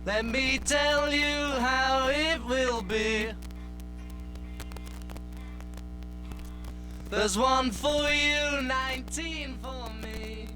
Let me tell you how it will be. There's one for you, 19 for me.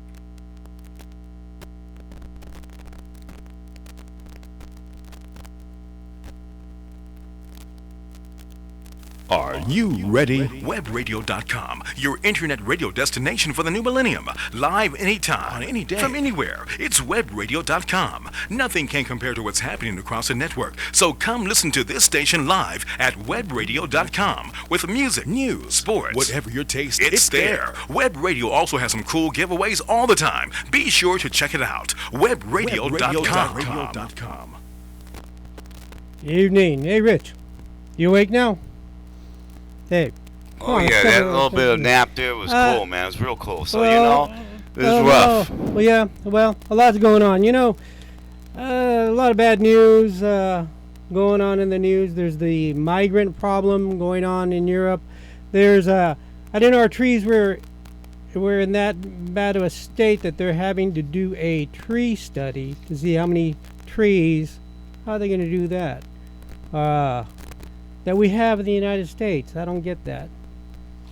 Are you ready? Webradio.com, your internet radio destination for the new millennium. Live anytime, on any day, from anywhere. It's webradio.com. Nothing can compare to what's happening across the network. So come listen to this station live at webradio.com with music, news, sports, Whatever your taste, it's there. Web Radio also has some cool giveaways all the time. Be sure to check it out. Webradio.com. Evening. Hey, Rich. You awake now? Hey. Oh, yeah, that little bit of nap there was cool, man. It was real cool. So, this is rough. Well, yeah. Well, a lot's going on. A lot of bad news going on in the news. There's the migrant problem going on in Europe. There's, I didn't know our trees were in that bad of a state that they're having to do a tree study to see how many trees, how are they going to do that? That we have in the United States. I don't get that.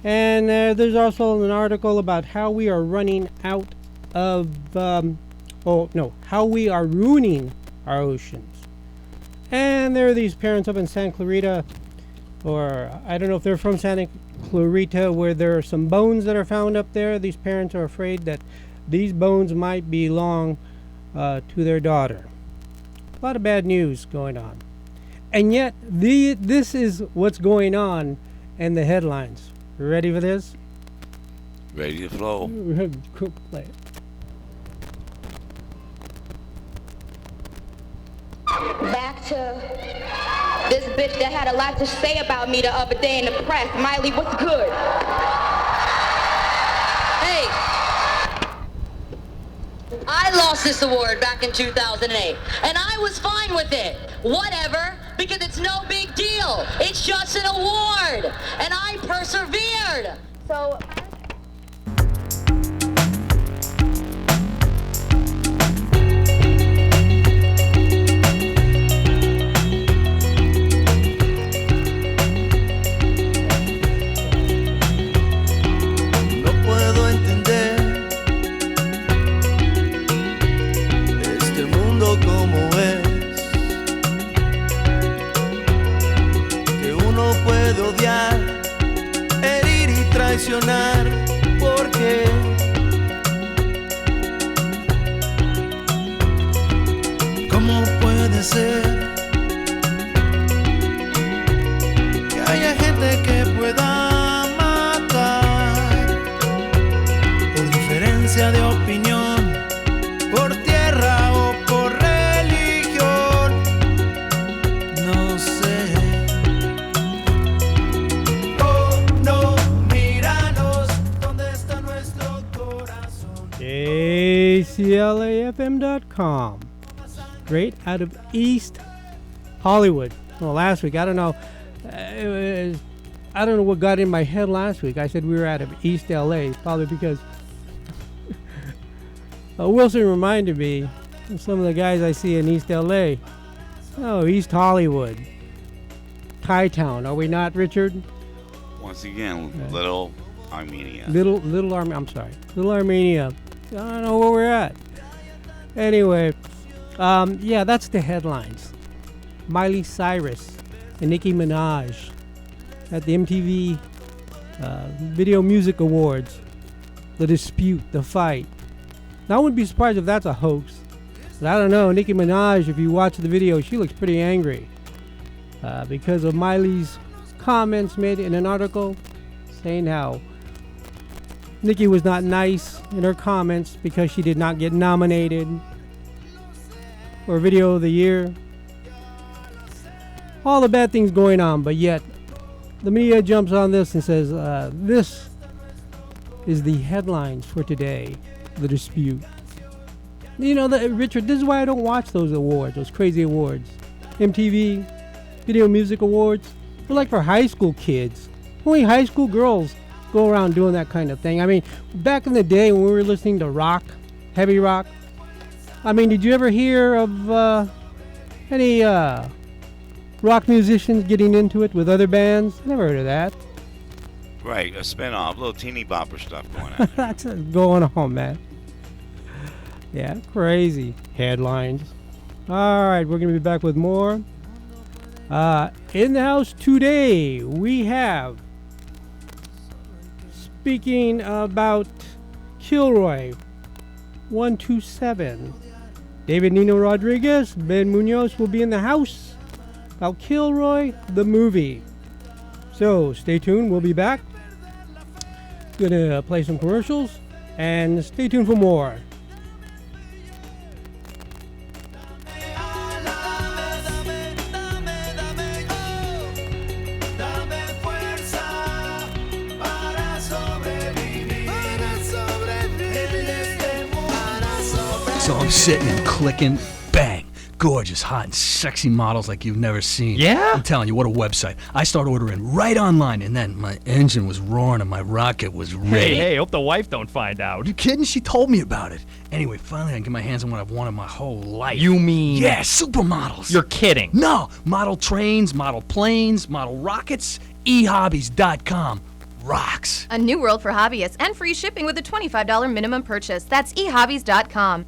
And there's also an article about how we are running out of, how we are ruining our oceans. And there are these parents up in Santa Clarita, or I don't know if they're from Santa Clarita, where there are some bones that are found up there. These parents are afraid that these bones might belong to their daughter. A lot of bad news going on. And yet, this is what's going on in the headlines. Ready for this? Ready to flow. Play it. Back to this bitch that had a lot to say about me the other day in the press. Miley, what's good? Hey, I lost this award back in 2008, and I was fine with it. Whatever, because it's no big deal. It's just an award, and I persevered. So... Porque ¿cómo puede ser que haya gente que pueda matar por diferencia de opinión, por tierra o por religión? No sé. ACLAFM.com, straight out of East Hollywood. Well, last week, I don't know what got in my head last week. I said we were out of East LA, probably because Wilson reminded me of some of the guys I see in East LA. Oh, East Hollywood, Chi-Town. Are we not, Richard? Once again, Little Armenia. Little Armenia. I don't know where we're at. Anyway, that's the headlines. Miley Cyrus and Nicki Minaj at the MTV Video Music Awards. The dispute, the fight. Now, I wouldn't be surprised if that's a hoax. But I don't know. Nicki Minaj, if you watch the video, she looks pretty angry because of Miley's comments made in an article saying how Nicki was not nice in her comments because she did not get nominated for Video of the Year. All the bad things going on, but yet the media jumps on this and says, this is the headlines for today, the dispute. Richard, this is why I don't watch those awards, those crazy awards. MTV, Video Music Awards, they're like for high school kids. Only high school girls go around doing that kind of thing. I mean, back in the day when we were listening to rock, heavy rock, I mean, did you ever hear of Any rock musicians getting into it with other bands? Never heard of that. Right, a spin-off, little teeny bopper stuff going on. That's going on, man. Yeah, crazy headlines. All right, we're going to be back with more. In the house today, we have, speaking about Kilroy 127, David Nino Rodriguez, Ben Munoz will be in the house about Kilroy the movie. So stay tuned, we'll be back. Gonna play some commercials and stay tuned for more. So I'm sitting and clicking, bang, gorgeous, hot, and sexy models like you've never seen. Yeah? I'm telling you, what a website. I start ordering right online, and then my engine was roaring and my rocket was ready. Hey, hope the wife don't find out. You kidding? She told me about it. Anyway, finally I can get my hands on what I've wanted my whole life. You mean? Yeah, supermodels. You're kidding. No, model trains, model planes, model rockets, ehobbies.com. Rocks. A new world for hobbyists and free shipping with a $25 minimum purchase. That's ehobbies.com.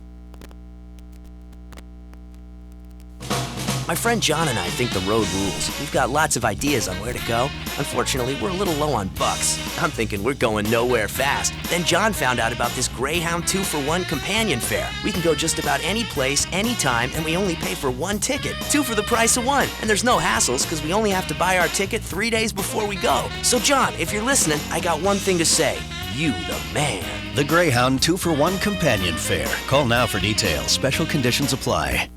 My friend John and I think the road rules. We've got lots of ideas on where to go. Unfortunately, we're a little low on bucks. I'm thinking we're going nowhere fast. Then John found out about this Greyhound 2-for-1 companion fare. We can go just about any place, anytime, and we only pay for one ticket. 2 for the price of 1. And there's no hassles because we only have to buy our ticket 3 days before we go. So John, if you're listening, I got one thing to say. You the man. The Greyhound 2-for-1 companion fare. Call now for details. Special conditions apply.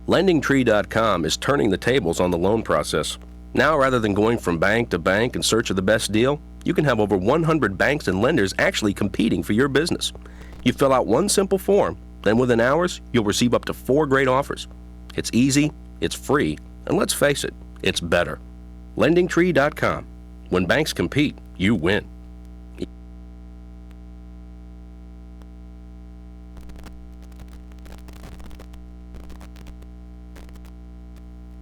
LendingTree.com is turning the tables on the loan process. Now, rather than going from bank to bank in search of the best deal, you can have over 100 banks and lenders actually competing for your business. You fill out one simple form, then within hours, you'll receive up to 4 great offers. It's easy, it's free, and let's face it, it's better. LendingTree.com. When banks compete, you win.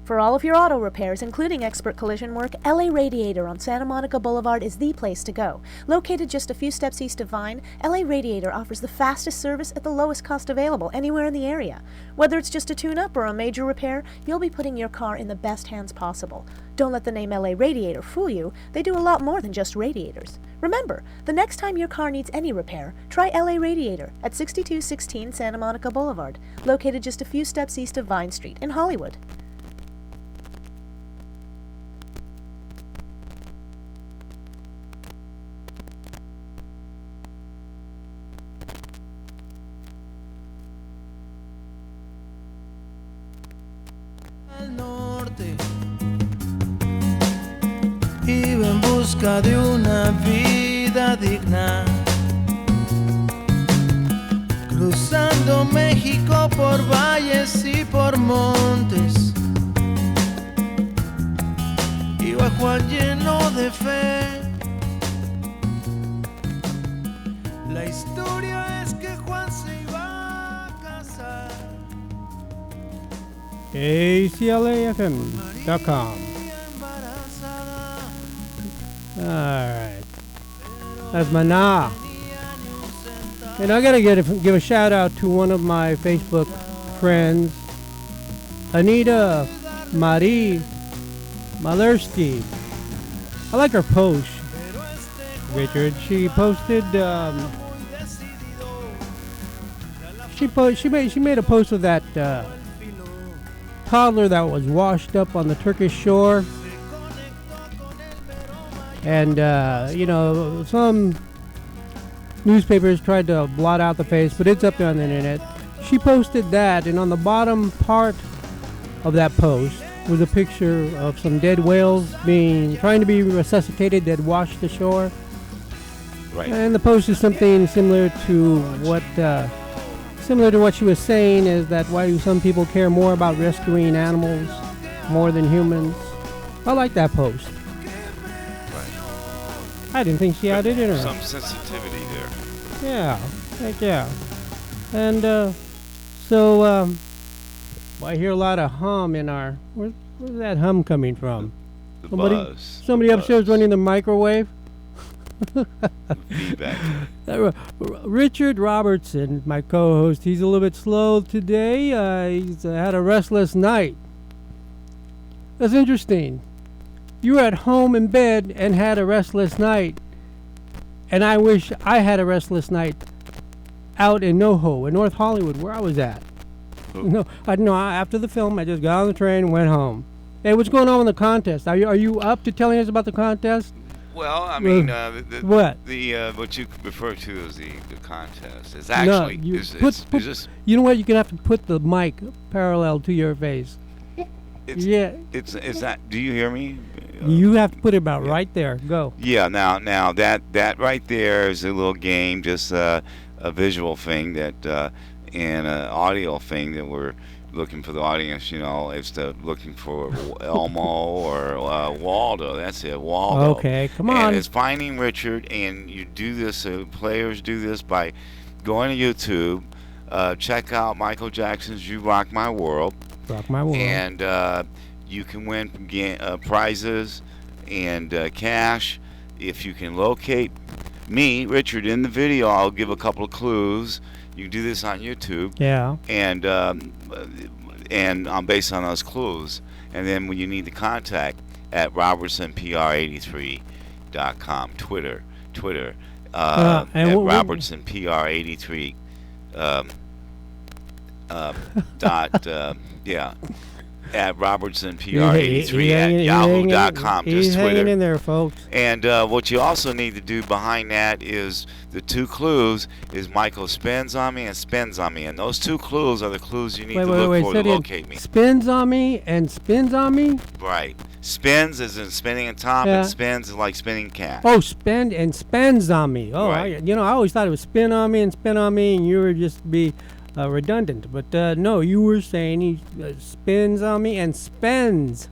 For all of your auto repairs, including expert collision work, LA Radiator on Santa Monica Boulevard is the place to go. Located just a few steps east of Vine, LA Radiator offers the fastest service at the lowest cost available anywhere in the area. Whether it's just a tune-up or a major repair, you'll be putting your car in the best hands possible. Don't let the name LA Radiator fool you. They do a lot more than just radiators. Remember, the next time your car needs any repair, try LA Radiator at 6216 Santa Monica Boulevard, located just a few steps east of Vine Street in Hollywood. Iba en busca de una vida digna, cruzando México por valles y por montes. Iba Juan lleno de fe. La historia es que Juan se iba a casar. ACLAFM.com. Alright. That's Mana. And I gotta give a shout out to one of my Facebook friends, Anita Marie Malersky. I like her post, Richard. She posted, she made a post of that toddler that was washed up on the Turkish shore. And, some newspapers tried to blot out the face, but it's up there on the internet. She posted that, and on the bottom part of that post was a picture of some dead whales trying to be resuscitated that washed ashore. Right. And the post is something similar to what she was saying, is that why do some people care more about rescuing animals more than humans? I like that post. I didn't think she had it in her. Some sensitivity there. Yeah, heck yeah. And So, well, I hear a lot of hum in our. Where's that hum coming from? Somebody upstairs running the microwave. Feedback. Richard Robertson, my co-host, he's a little bit slow today. He's had a restless night. That's interesting. You were at home in bed and had a restless night. And I wish I had a restless night out in NoHo, in North Hollywood, where I was at. No, after the film, I just got on the train and went home. Hey, what's going on in the contest? Are you up to telling us about the contest? Well, I mean, what? What you refer to as the contest is actually you know what? You're gonna have to put the mic parallel to your face. It's that. Do you hear me? You have to put it about right there. Go. Yeah. Now that right there is a little game, just a visual thing and an audio thing that we're looking for the audience. It's looking for Elmo or Waldo. That's it, Waldo. Okay, come on. And it's finding Richard, and you do this. Players do this by going to YouTube. Check out Michael Jackson's "You Rock My World." Rock My World. And you can win prizes and cash if you can locate me, Richard, in the video. I'll give a couple of clues. You can do this on YouTube. Yeah. And I'm based on those clues. And then when you need to contact at RobertsonPR83.com, Twitter, at RobertsonPR83. At RobertsonPR83 at Yahoo.com. Just Twitter. Hanging in there, folks. And what you also need to do behind that is the two clues is Michael spins on me and spins on me. And those two clues are the clues you need to look for to locate me. Spins on me and spins on me? Right. Spins is in spinning on top, and spins is like spinning cat. Oh, spend and spends on me. Oh, right. I always thought it was spin on me, and you were just be redundant. But no, you were saying he spins on me and spends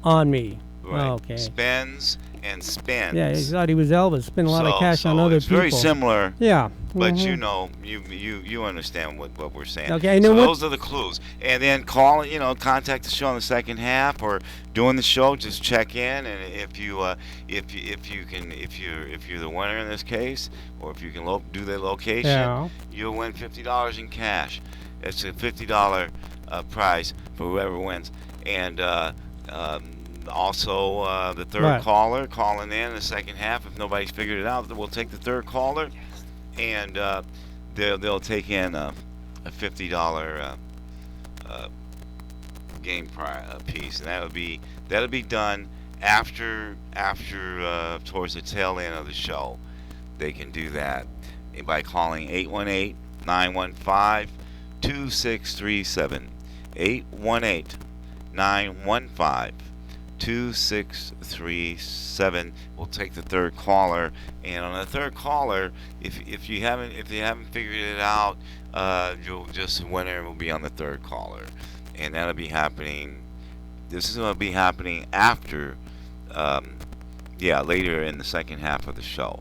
on me. Right. Oh, okay. Spends and spins. Yeah, he thought he was Elvis. Spent a lot of cash on other people. It's very similar. Yeah. But you understand what we're saying. Okay. So those are the clues. And then contact the show in the second half, or during the show, just check in. And if you're the winner in this case, or if you can do the location, you'll win $50 in cash. It's a $50 prize for whoever wins. And also the third caller calling in the second half. If nobody's figured it out, we'll take the third caller, and they'll take in a $50 game piece, and that'll be done after towards the tail end of the show. They can do that by calling 818-915-2637. 818-915-2637. We'll take the third caller, and on the third caller, if they haven't figured it out, the winner will be on the third caller, and that'll be happening. This is going to be happening after, later in the second half of the show.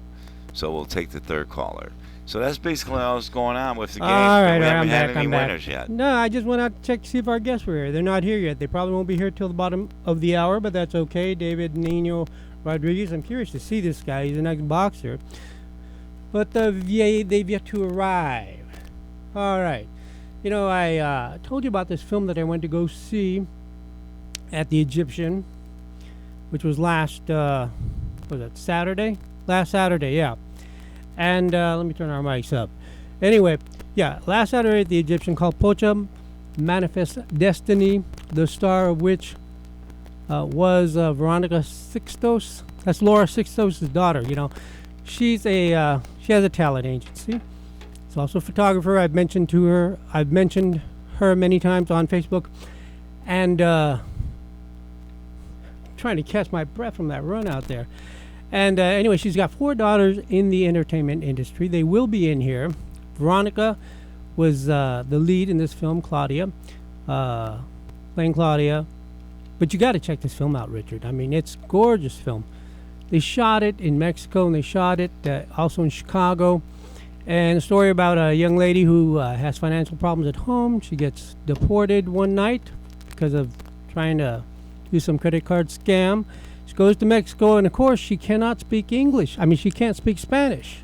So we'll take the third caller. So that's basically what's going on with the game. All right, we haven't I'm had back, any I'm winners back. yet. No, I just went out to check to see if our guests were here. They're not here yet. They probably won't be here till the bottom of the hour, but that's okay. David Nino Rodriguez. I'm curious to see this guy. He's an ex-boxer. But they've yet to arrive. All right. I told you about this film that I went to go see at the Egyptian, which was last Saturday? Last Saturday, yeah. And let me turn our mics up. Anyway, last Saturday at the Egyptian, called Pocha Manifest Destiny, the star of which was Veronica Sixtos. That's Laura Sixtos' daughter. She has a talent agency. She's also a photographer. I've mentioned her many times on Facebook, and trying to catch my breath from that run out there. And anyway, she's got 4 daughters in the entertainment industry. They will be in here. Veronica was the lead in this film, Claudia, playing Claudia. But you got to check this film out, Richard. I mean, it's a gorgeous film. They shot it in Mexico, and they shot it also in Chicago. And a story about a young lady who has financial problems at home. She gets deported one night because of trying to do some credit card scam. She goes to Mexico, and of course, she cannot speak English. I mean, she can't speak Spanish.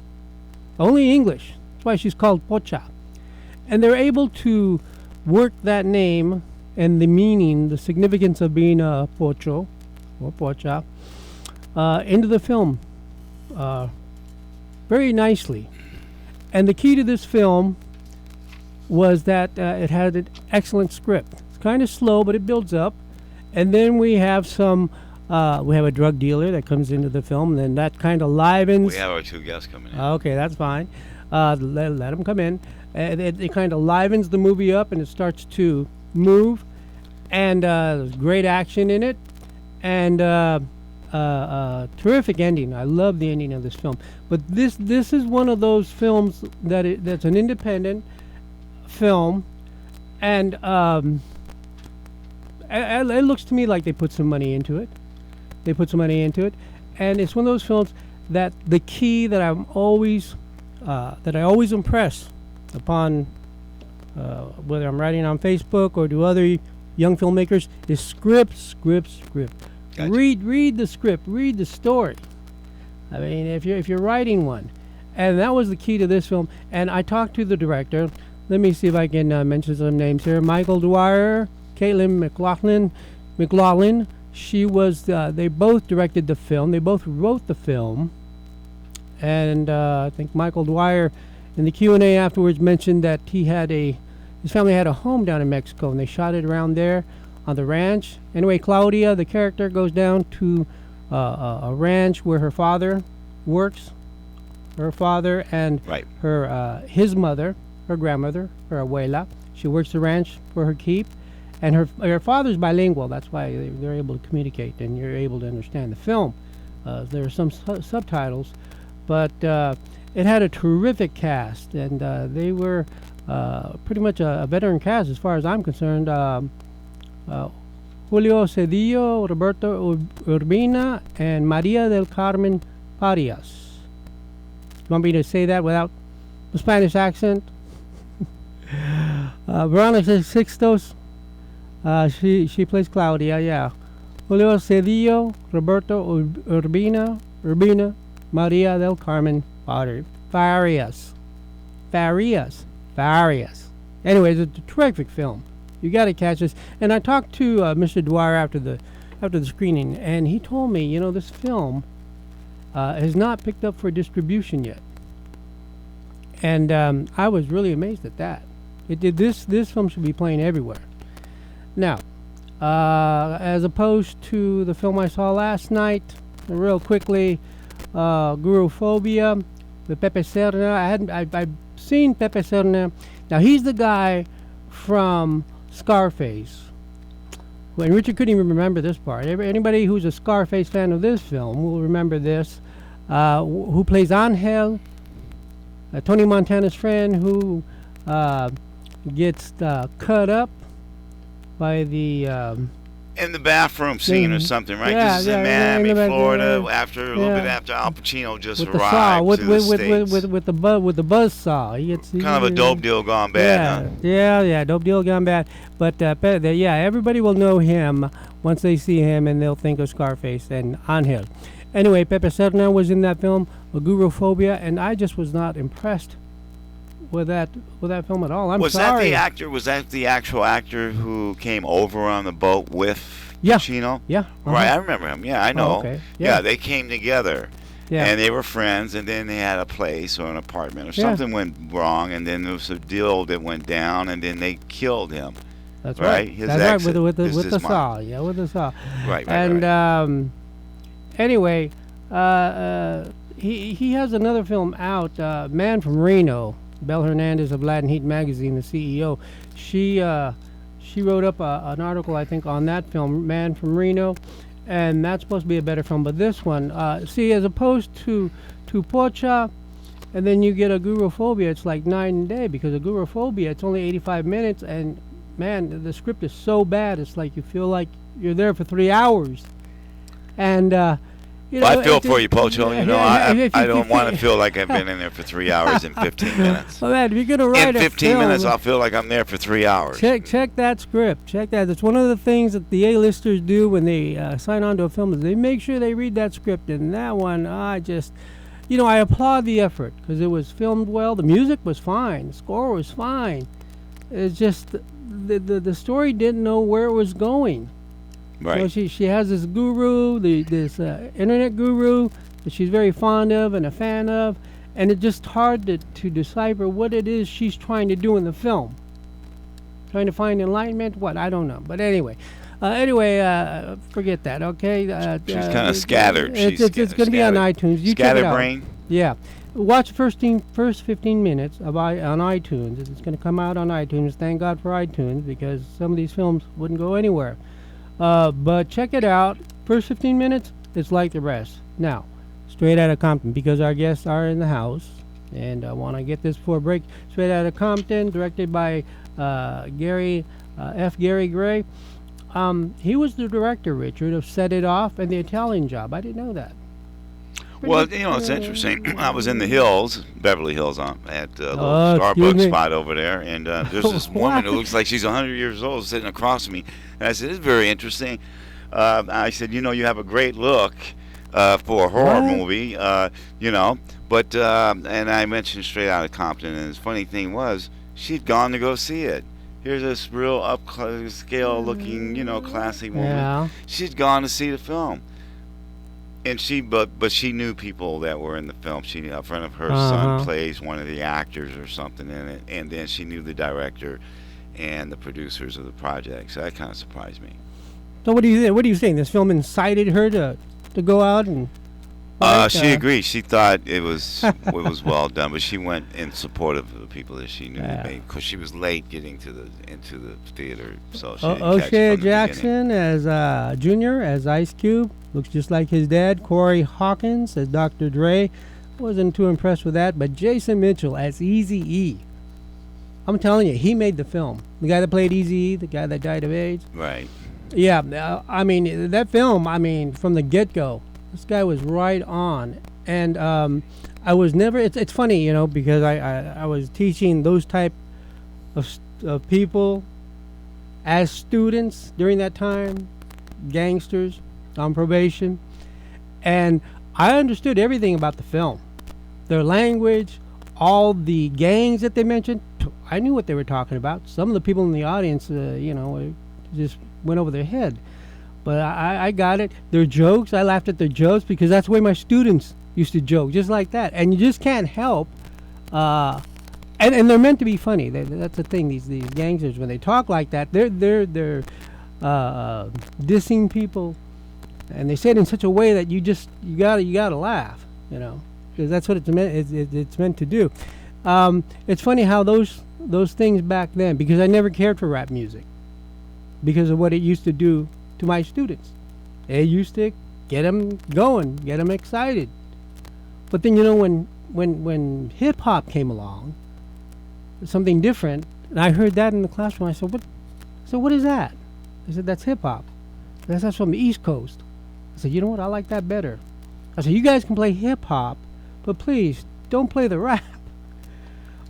Only English. That's why she's called Pocha. And they're able to work that name and the meaning, the significance of being a Pocho or Pocha into the film very nicely. And the key to this film was that it had an excellent script. It's kind of slow, but it builds up. And then we have we have a drug dealer that comes into the film, and then that kind of livens. We have our 2 guests coming in. Okay, that's fine. Let them come in. It kind of livens the movie up, and it starts to move. And there's great action in it, and terrific ending. I love the ending of this film. But this is one of those films that's an independent film, and it looks to me like they put some money into it. And it's one of those films that the key that I always impress upon, whether I'm writing on Facebook or to other young filmmakers, is script. Gotcha. Read the script, read the story. I mean, if you're writing one, and that was the key to this film. And I talked to the director. Let me see if I can mention some names here. Michael Dwyer, Caitlin McLaughlin. She was. They both directed the film. They both wrote the film. And I think Michael Dwyer, in the Q&A afterwards, mentioned that his family had a home down in Mexico, and they shot it around there on the ranch. Anyway, Claudia, the character, goes down to a ranch where her father works. Her father and his mother, her grandmother, her abuela. She works the ranch for her keep. And her father's bilingual. That's why they're able to communicate, and you're able to understand the film. There are some subtitles, but it had a terrific cast, and they were pretty much a veteran cast as far as I'm concerned. Julio Cedillo, Roberto Urbina, and Maria del Carmen Farias. You want me to say that without the Spanish accent? Veronica Sixtos. She plays Claudia, yeah. Julio Cedillo, Roberto Urbina, Maria del Carmen Farias. Anyway, it's a terrific film. You got to catch this. And I talked to Mr. Dwyer after the screening, and he told me, this film has not picked up for distribution yet. And I was really amazed at that. This film should be playing everywhere. Now, as opposed to the film I saw last night, real quickly, Gurophobia with Pepe Serna. I've seen Pepe Serna. Now, he's the guy from Scarface. And Richard couldn't even remember this part. Anybody who's a Scarface fan of this film will remember this. Who plays Angel, Tony Montana's friend, who gets cut up by the in the bathroom scene or something, right? Yeah, this is in Miami, Florida. A little bit after Al Pacino just with arrived the saw, to the States. with the buzz saw. He kind of a dope deal gone bad. Huh? Yeah, dope deal gone bad. But everybody will know him once they see him, and they'll think of Scarface and Angel. Anyway, Pepe Serna was in that film, Agoraphobia, and I just was not impressed with that film at all. Was that the actor? Was that the actual actor who came over on the boat with Pacino? Yeah. Right, I remember him. Yeah, I know. Oh, okay. Yeah, they came together. Yeah. And they were friends, and then they had a place or an apartment or something went wrong, and then there was a deal that went down, and then they killed him. That's right. His exit with the mom. saw. Yeah, with the saw. Right. And anyway, he has another film out, Man from Reno. Belle Hernandez of Latin Heat magazine, the CEO, she wrote up an article, I think, on that film, Man from Reno, and that's supposed to be a better film. But this one, as opposed to Pocha, and then you get Agoraphobia, it's like night and day, because Agoraphobia, it's only 85 minutes, and man, the script is so bad, it's like you feel like you're there for 3 hours. And You Well, know, I feel it for you, Pocho. You know, I don't if- want to feel like I've been in there for 3 hours and 15 minutes. Well, man, if you're gonna write In 15 a film, minutes, I'll feel like I'm there for 3 hours. Check that script. Check that. It's one of the things that the A-listers do when they sign on to a film is they make sure they read that script. And that one, I applaud the effort because it was filmed well. The music was fine. The score was fine. It's just the story didn't know where it was going. Right. So she has this guru, this internet guru that she's very fond of and a fan of, and it's just hard to decipher what it is she's trying to do in the film. Trying to find enlightenment? What? I don't know. But anyway, forget that. Okay. She's kind of scattered. It's going to be on iTunes. You check it out. Scatterbrain. Yeah. Watch the first 15 minutes on iTunes. It's going to come out on iTunes. Thank God for iTunes because some of these films wouldn't go anywhere. But check it out. First 15 minutes, it's like the rest. Now, Straight Outta Compton, because our guests are in the house, and I want to get this before break. Straight Outta Compton, directed by Gary Gray. He was the director, Richard, of Set It Off and The Italian Job. I didn't know that. Well, it's interesting. I was in the hills, Beverly Hills, at a little excuse me. Starbucks spot over there, and there's this woman who looks like she's 100 years old sitting across from me. And I said, "It's very interesting." I said, "You have a great look for a horror movie, But and I mentioned Straight Outta Compton, and the funny thing was, she'd gone to go see it. Here's this real upscale looking, classy woman. Yeah. She'd gone to see the film. And but she knew people that were in the film. A friend of her son plays one of the actors or something in it, and then she knew the director and the producers of the project. So that kind of surprised me. So what do you think? What do you think? This film incited her to go out and? She agreed. She thought it was well done, but she went in support of the people that she knew because she was late getting into the theater. So she didn't catch it O'Shea from the Jackson as Junior as Ice Cube, looks just like his dad. Corey Hawkins as Dr. Dre, wasn't too impressed with that. But Jason Mitchell as Eazy-E. I'm telling you, he made the film. The guy that played Eazy-E, the guy that died of AIDS. Right. Yeah, that film. From the get-go. This guy was right on, and I was never. It's funny, because I was teaching those type of people as students during that time, gangsters on probation, and I understood everything about the film, their language, all the gangs that they mentioned. I knew what they were talking about. Some of the people in the audience, just went over their head. But I got it. Their jokes, I laughed at their jokes because that's the way my students used to joke, just like that. And you just can't help. And they're meant to be funny. That's the thing. These gangsters, when they talk like that, they're dissing people, and they say it in such a way that you gotta laugh, because that's what it's meant. It's meant to do. It's funny how those things back then, because I never cared for rap music because of what it used to do to my students. It used to get them going, get them excited. But then, when hip hop came along, something different, and I heard that in the classroom, I said, what is that? I said, that's hip hop. That's from the East Coast. I said, you know what? I like that better. I said, you guys can play hip hop, but please don't play the rap.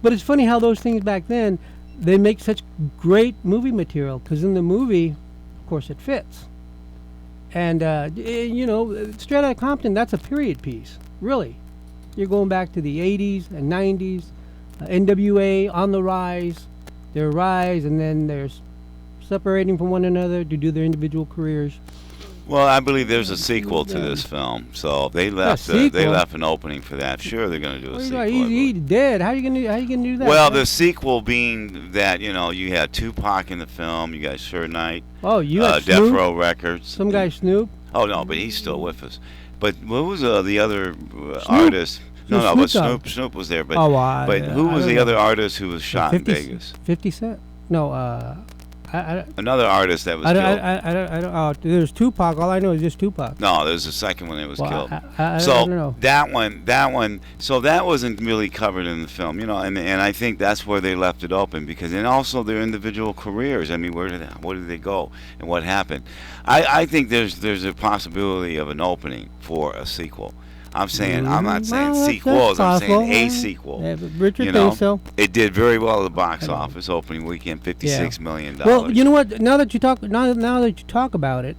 But it's funny how those things back then, they make such great movie material, because in the movie, of course, it fits. And Straight Outta Compton, that's a period piece, really. You're going back to the 80s and 90s, NWA on the rise, their rise, and then they're separating from one another to do their individual careers. Well, I believe there's a sequel to this film, so they left an opening for that. Sure, they're going to do a sequel. He's dead. How are you going to do that? Well, the sequel being that you had Tupac in the film, you got Suge Knight. Oh, you got Death Row Records. Some guy Snoop. Oh no, but he's still with us. But what was the other artist? No, but Snoop was there. But who was the other artist who was shot in Vegas? 50 Cent. No. Another artist that was I killed. don't. There's Tupac. All I know is just Tupac. No, there's a second one that was killed. I So don't know. that one. So that wasn't really covered in the film, and I think that's where they left it open because, and also their individual careers. I mean, where did they go, and what happened? I think there's a possibility of an opening for a sequel. I'm not saying sequels. I'm saying a sequel. Yeah, Richard thinks so. It did very well at the box office opening weekend, $56 million. Well, you know what? Now that you talk about it,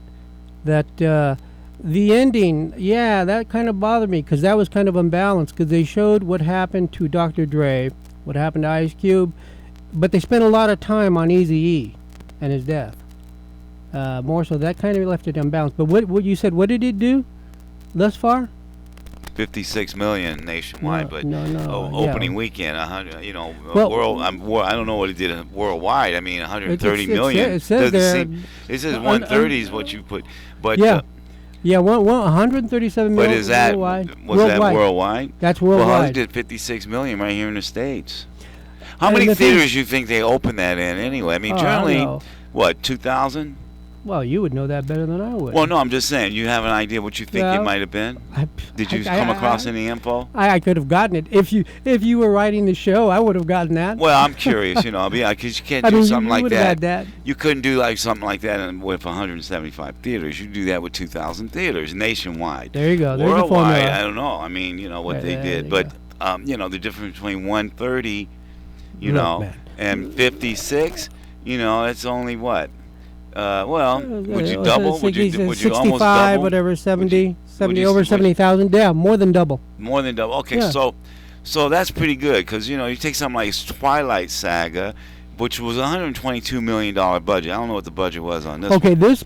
that the ending, that kind of bothered me because that was kind of unbalanced because they showed what happened to Dr. Dre, what happened to Ice Cube, but they spent a lot of time on Eazy-E and his death. More so, that kind of left it unbalanced. But what you said, what did it do thus far? 56 million nationwide, but opening weekend, 100. World. I don't know what it did worldwide. I mean, 130 million. It says there. It says 130 is what you put, but 137 million. But is that worldwide. That worldwide? That's worldwide. Well, Hug did 56 million right here in the States. How many theaters do you think they opened that in anyway? I mean, generally, what, 2,000? Well, you would know that better than I would. Well, no, I'm just saying. You have an idea what you think it might have been? Did you come across any info? I could have gotten it if you were writing the show. I would have gotten that. Well, I'm curious, because you can't do something like that. You couldn't do something like that with 175 theaters. You do that with 2,000 theaters nationwide. There you go. There's worldwide, the formula. I don't know. I mean, what they did, but the difference between 130, and 56, it's only what. Would you double? Would you almost 65, double? whatever, 70, over 70,000. Yeah, more than double. More than double. Okay, so that's pretty good because you take something like Twilight Saga, which was $122 million budget. I don't know what the budget was on this. Okay, this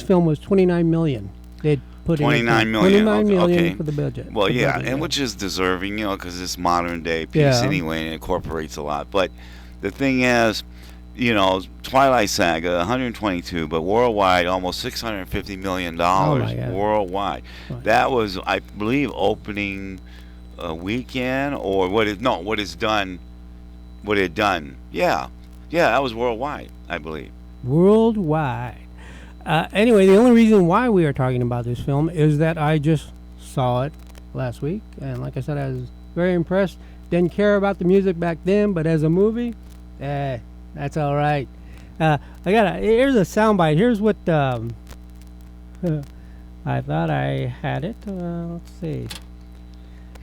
film was $29 million. They put in $29 million. $29 million okay. for the budget. Well, and which is deserving, because it's modern day piece anyway, and it incorporates a lot. But the thing is, Twilight Saga, 122, but worldwide, almost $650 million worldwide. Right. That was, I believe, opening weekend, or what it done. Yeah, that was worldwide, I believe. Worldwide. Anyway, the only reason why we are talking about this film is that I just saw it last week, and like I said, I was very impressed. Didn't care about the music back then, but as a movie, that's all right. Here's a soundbite. Here's what I thought I had it. Let's see.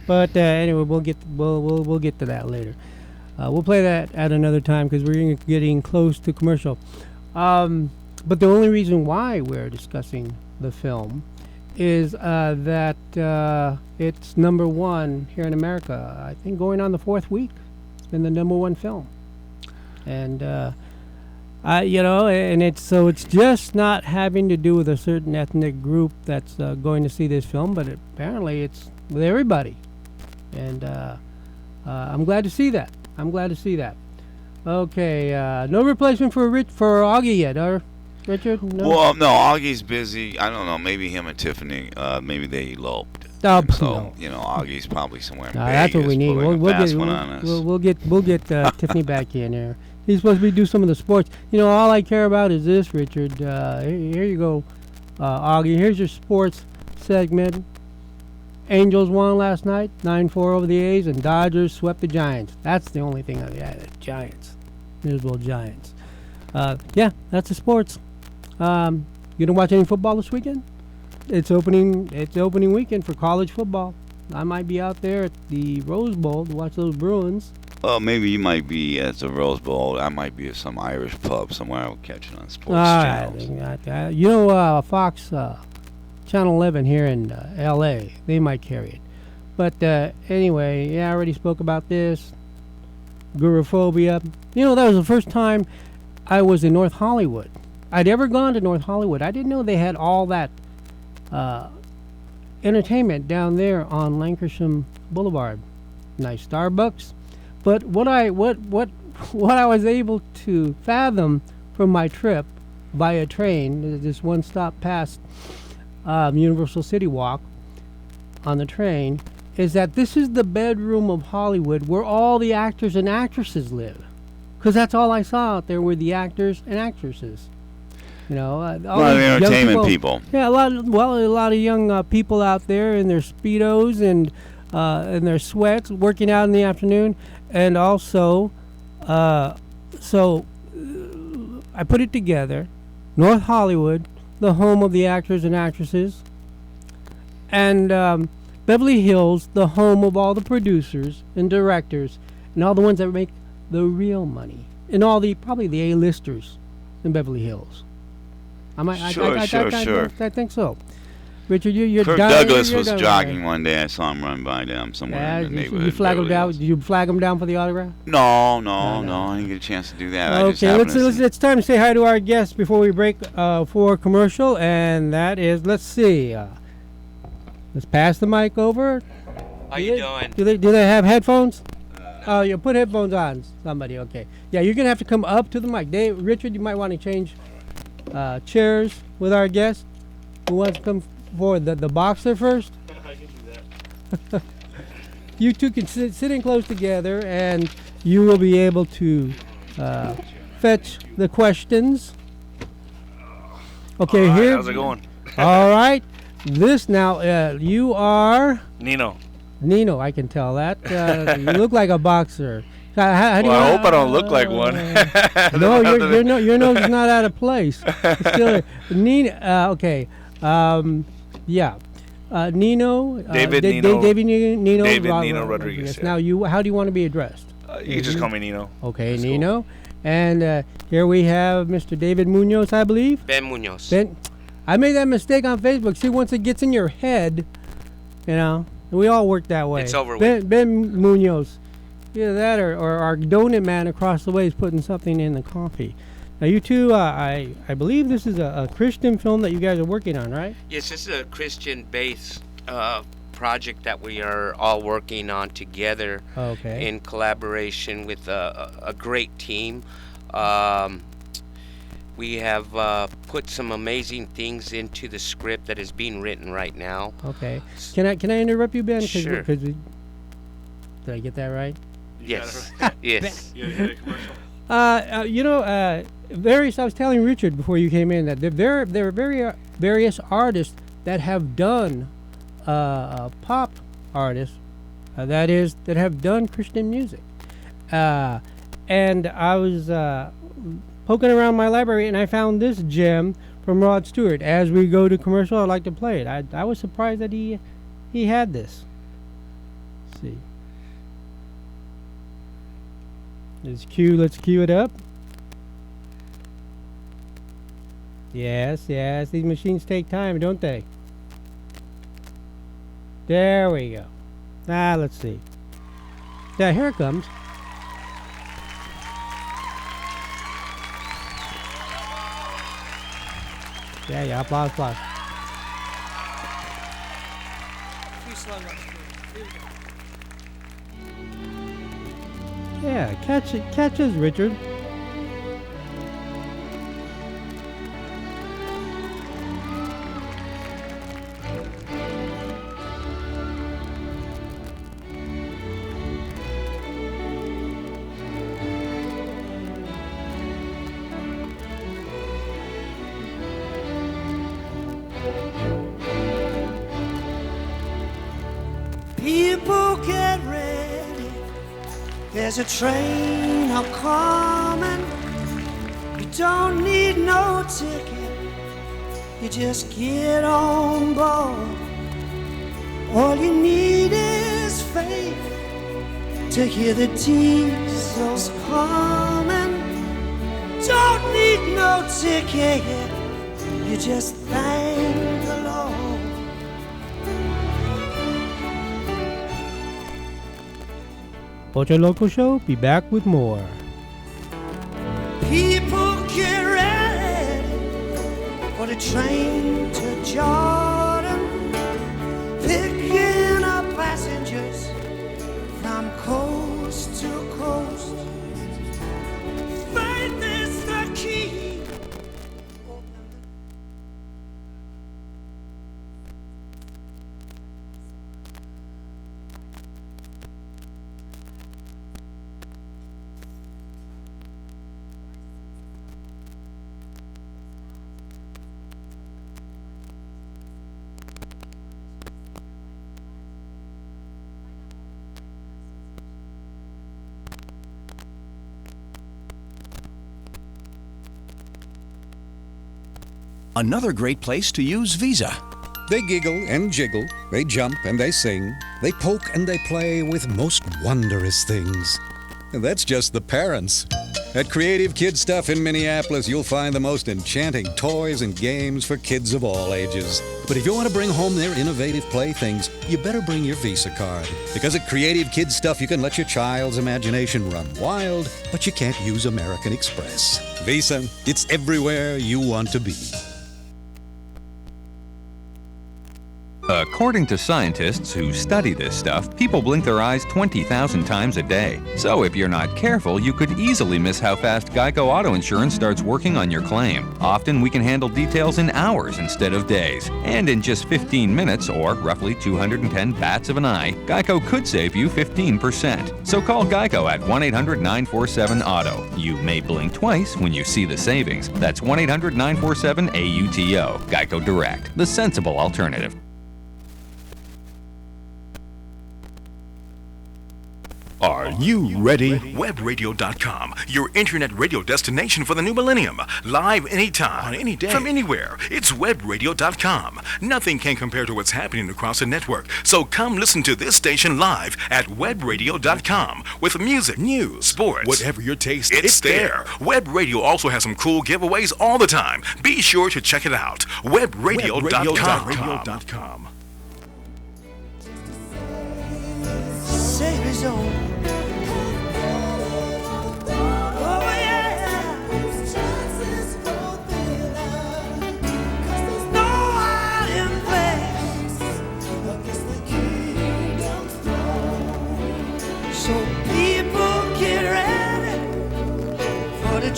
But anyway, we'll get to that later. We'll play that at another time because we're getting close to commercial. But the only reason why we're discussing the film is that it's number one here in America. I think going on the fourth week. It's been the number one film. And and it's just not having to do with a certain ethnic group that's going to see this film, but apparently it's with everybody, and I'm glad to see that. Okay, no replacement for Augie yet, Richard? No? Well, no, Augie's busy. I don't know. Maybe him and Tiffany. Maybe they eloped. Augie's probably somewhere in Vegas. That's what we need. We'll get Tiffany back in there. He's supposed to be do some of the sports. All I care about is this, Richard. Here you go, Augie. Here's your sports segment. Angels won last night, 9-4 over the A's, and Dodgers swept the Giants. That's the only thing the Giants. Miserable Giants. That's the sports. You gonna watch any football this weekend? It's opening weekend for college football. I might be out there at the Rose Bowl to watch those Bruins. Well, maybe you might be at the Rose Bowl. I might be at some Irish pub somewhere. I'll catch it on sports channels. Fox Channel 11 here in L.A., they might carry it. But anyway, I already spoke about this. Gurophobia. That was the first time I was in North Hollywood. I'd ever gone to North Hollywood. I didn't know they had all that entertainment down there on Lankershim Boulevard. Nice Starbucks. But what I was able to fathom from my trip via train, this one stop past Universal City Walk on the train, is that this is the bedroom of Hollywood where all the actors and actresses live. because that's all I saw out there were the actors and actresses. You know, a lot of entertainment people. Yeah, a lot of young people out there in their speedos and in their sweats, working out in the afternoon, and also, so I put it together. North Hollywood, the home of the actors and actresses, and Beverly Hills, the home of all the producers and directors, and all the ones that make the real money, and all the probably the A-listers in Beverly Hills. Sure. I think so. Richard, you're Kirk dying, Douglas you're was dying, jogging right? one day. I saw him run by them somewhere in the neighborhood. You flag him Beverly down? Hills. Did you flag him down for the autograph? No. I didn't get a chance to do that. I just Okay, happened to see- it's time to say hi to our guests before we break for a commercial, and that is, let's see. Let's pass the mic over. How you doing? Do they have headphones? Oh, you put headphones on, somebody. Okay. Yeah, you're gonna have to come up to the mic. Richard, you might want to change chairs with our guest. Who wants to come forward? The boxer first. I can do that. You two can sit in close together, and you will be able to fetch the questions. Okay, All right, here. how's it going? All right. This now, you are Nino. Nino. I can tell that. You look like a boxer. How do you, I hope I don't look like one. No, your nose is not out of place. It's still Nino. Okay. Yeah. Nino. David Nino. David Nino. David Nino Rodriguez. Yeah. Now, how do you want to be addressed? You can just call me Nino. Okay, that's Nino. Cool. And here we have Mr. David Munoz, I believe. Ben Munoz. I made that mistake on Facebook. See, once it gets in your head, you know, we all work that way. It's over with. Ben Munoz. Either that or our donut man across the way is putting something in the coffee. Now, you two, I believe this is a Christian film that you guys are working on, right? Yes, this is a Christian-based project that we are all working on together in collaboration with a great team. We have put some amazing things into the script that is being written right now. Okay. Can I interrupt you, Ben? Sure. Did I get that right? Yes. Yes. You know, I was telling Richard before you came in that there are various artists that have done pop artists, that have done Christian music, and I was poking around my library and I found this gem from Rod Stewart. As we go to commercial, I'd like to play it. I was surprised that he had this. Let's see. Let's cue it up. Yes, these machines take time, don't they? There we go. Let's see. Yeah, here it comes. Yeah, applause. Yeah, catch us, Richard. People get ready. There's a train a-coming. You don't need no ticket. You just get on board. All you need is faith to hear the diesels coming. Don't need no ticket. You just thank the Lord. Pocho Loco Show, be back with more. People get ready for the train to Jordan, picking up passengers from coast to coast. Faith is the key. another great place to use Visa. They giggle and jiggle, they jump and they sing, they poke and they play with most wondrous things. And that's just the parents. At Creative Kid Stuff in Minneapolis, you'll find the most enchanting toys and games for kids of all ages. But if you want to bring home their innovative playthings, you better bring your Visa card. Because at Creative Kid Stuff, you can let your child's imagination run wild, but you can't use American Express. Visa, it's everywhere you want to be. According to scientists who study this stuff, people blink their eyes 20,000 times a day. So if you're not careful, you could easily miss how fast Geico Auto Insurance starts working on your claim. Often we can handle details in hours instead of days. And in just 15 minutes, or roughly 210 bats of an eye, Geico could save you 15%. So call Geico at 1-800-947-AUTO. You may blink twice when you see the savings. That's 1-800-947-AUTO. Geico Direct, the sensible alternative. Are you ready? Webradio.com, your internet radio destination for the new millennium. Live anytime, on any day, from anywhere. It's webradio.com. Nothing can compare to what's happening across the network. So come listen to this station live at webradio.com with music, news, sports, whatever your taste, it's there. Web Radio also has some cool giveaways all the time. Be sure to check it out. Webradio.com. Save his own.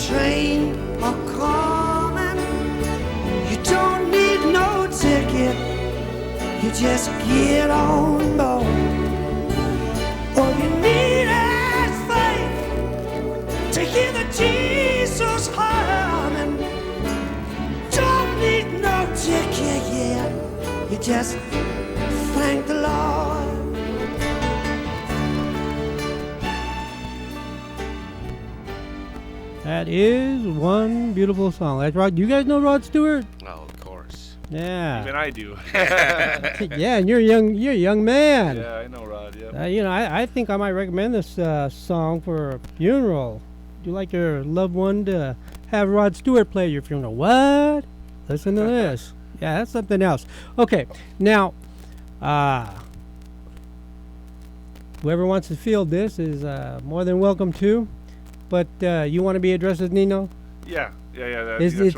Train are coming. You don't need no ticket. You just get on board. All you need is faith to hear the Jesus humming. Don't need no ticket, yeah. You just thank the Lord. That is one beautiful song. That's Rod. You guys know Rod Stewart? Oh, of course. Yeah. Even I do. Yeah, and you're a young man. Yeah, I know Rod. Yeah. I think I might recommend this song for a funeral. Would you like your loved one to have Rod Stewart play your funeral? What? Listen to this. Yeah, that's something else. Okay, now, whoever wants to field this is more than welcome to. But you want to be addressed as Nino? Yeah. It's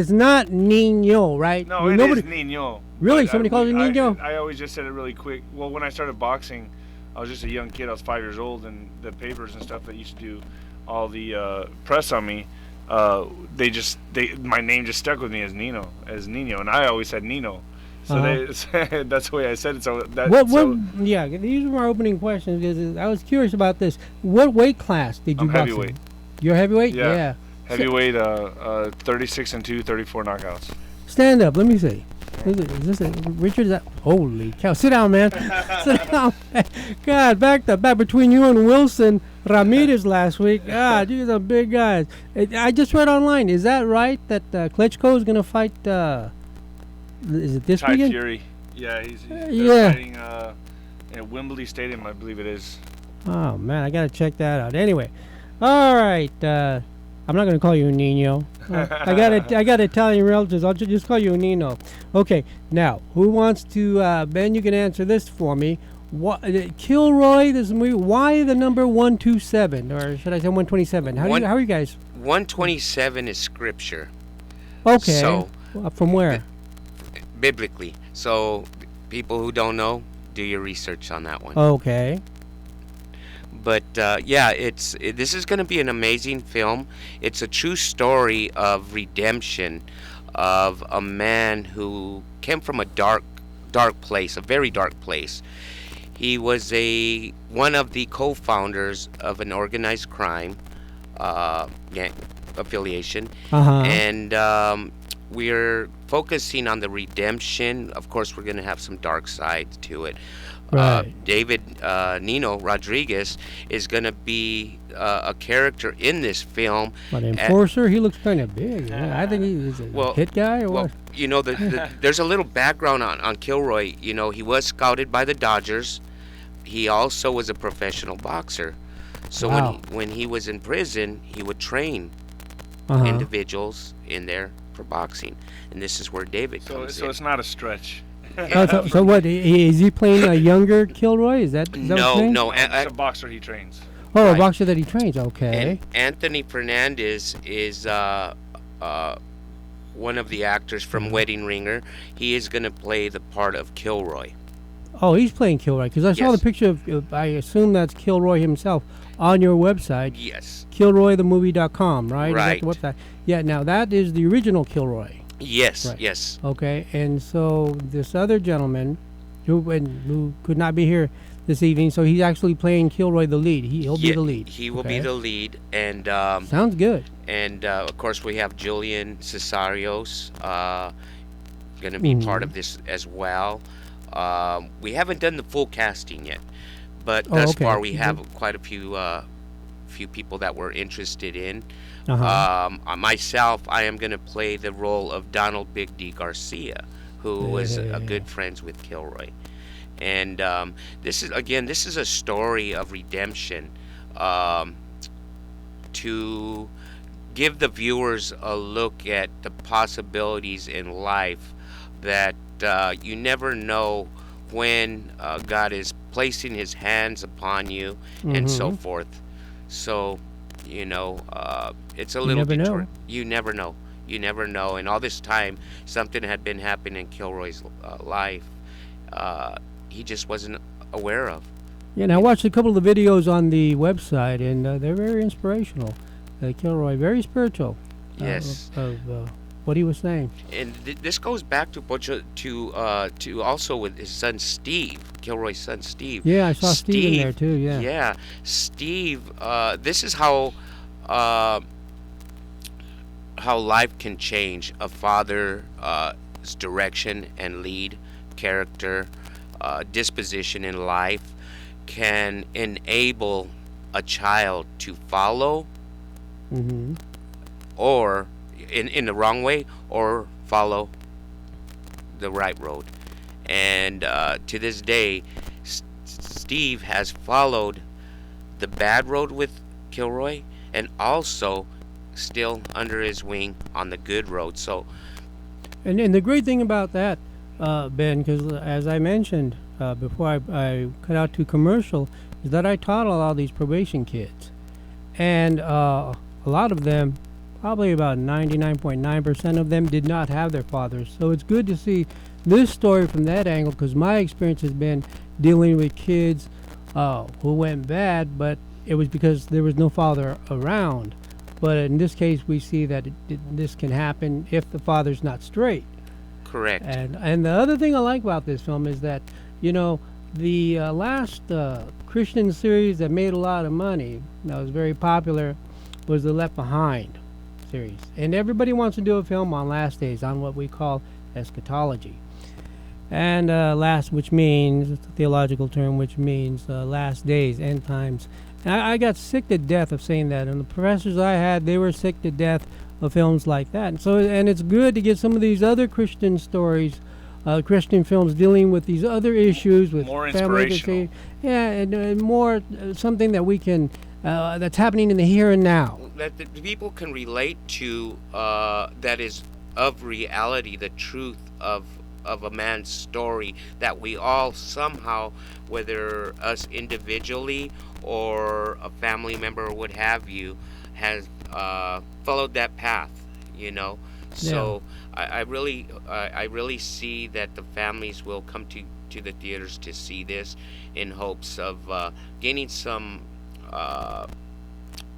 not Nino, right? No, is Nino. Really? Somebody calls you Nino? I always just said it really quick. Well, when I started boxing, I was just a young kid. I was 5 years old, and the papers and stuff that used to do all the press on me, my name just stuck with me as Nino, and I always said Nino. So that's the way I said it. So yeah, these are my opening questions because I was curious about this. What weight class did you box in? Heavyweight. You're heavyweight? Yeah. Heavyweight, 36-2, 34 knockouts. Stand up. Let me see. Is this Richard? Holy cow! Sit down, man. Sit down. God, back between you and Wilson Ramirez last week. God, these are big guys. I just read online. Is that right that Klitschko is going to fight? Is it this weekend? Fury. Yeah, he's fighting at Wembley Stadium, I believe it is. Oh man, I gotta check that out. Anyway, all right. I'm not gonna call you Nino. I got Italian relatives. I'll just call you Nino. Okay. Now, who wants to? Ben, you can answer this for me. What Kilroy? This movie. Why the number 127, or should I say 127? How are you guys? 127 is scripture. Okay. So from where? Biblically. So people who don't know, do your research on that one. Okay. But this is going to be an amazing film. It's a true story of redemption of a man who came from a dark place, a very dark place. He was one of the co-founders of an organized crime gang affiliation, and we're focusing on the redemption. Of course, we're going to have some dark sides to it. David Nino Rodriguez is going to be a character in this film. But Enforcer, he looks kind of big. Yeah, I think he's a hit guy or what? You know, there's a little background on Kilroy. You know, he was scouted by the Dodgers. He also was a professional boxer. So when he was in prison, he would train individuals in there for boxing. And this is where David comes in. So it's not a stretch. So what, is he playing a younger Kilroy? Is that what you're saying? No. It's a boxer he trains. Oh, a boxer that he trains, okay. And Anthony Fernandez is one of the actors from Wedding Ringer. He is going to play the part of Kilroy. Oh, he's playing Kilroy, because I saw the picture of, I assume that's Kilroy himself, on your website. Yes. KilroyTheMovie.com, right? Right. Is that the website? Yeah, now that is the original Kilroy. Yes, Right. yes. Okay, and so this other gentleman who could not be here this evening, so he's actually playing Kilroy the lead. He'll be the lead. He will be the lead. And sounds good. And of course, we have Julian Cesarios going to be part of this as well. We haven't done the full casting yet, but thus far we have quite a few people that we're interested in. Myself, I am going to play the role of Donald Big D Garcia, who was a good friends with Kilroy. And this is a story of redemption, to give the viewers a look at the possibilities in life, that you never know when God is placing his hands upon you and so forth. So, you know, it's a little deterrent. You never know. You never know. And all this time, something had been happening in Kilroy's life he just wasn't aware of. Yeah, and I watched a couple of the videos on the website, and they're very inspirational. Kilroy, very spiritual. Yes. Of what he was saying. And this goes back to also with his son Steve, Kilroy's son Steve. Yeah, I saw Steve in there too. Yeah. Yeah, Steve. This is how life can change. A father's direction and lead, character, disposition in life can enable a child to follow, or in the wrong way, or follow the right road. And to this day, Steve has followed the bad road with Kilroy, and also still under his wing on the good road. So, and the great thing about that, Ben, because as I mentioned before I cut out to commercial, is that I taught a lot of these probation kids, and a lot of them, probably about 99.9% of them, did not have their fathers. So it's good to see this story from that angle, because my experience has been dealing with kids who went bad, but it was because there was no father around. But in this case, we see that this can happen if the father's not straight. Correct. And the other thing I like about this film is that, you know, the last Christian series that made a lot of money, that was very popular, was the Left Behind series. And everybody wants to do a film on last days, on what we call eschatology. And last, which means, it's a theological term, which means last days, end times. And I got sick to death of saying that. And the professors I had, they were sick to death of films like that. And so, and it's good to get some of these other Christian stories, Christian films dealing with these other issues, with more family inspirational. Yeah, and more something that we can, that's happening in the here and now. That the people can relate to, that is of reality, the truth of a man's story, that we all somehow, whether us individually or a family member or what have you, has followed that path, you know. So I really see that the families will come to the theaters to see this in hopes of gaining some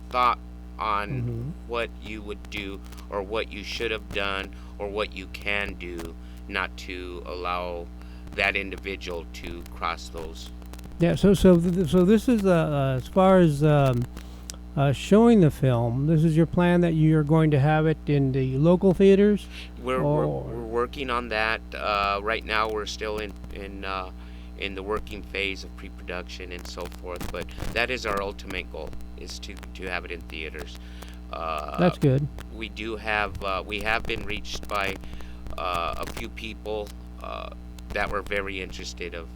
thought on what you would do, or what you should have done, or what you can do not to allow that individual to cross those. Yeah, so this is as far as showing the film, this is your plan, that you're going to have it in the local theaters? We're working on that. Right now we're still in in the working phase of pre-production and so forth. But that is our ultimate goal, is to have it in theaters. That's good. We do have we have been reached by a few people that were very interested of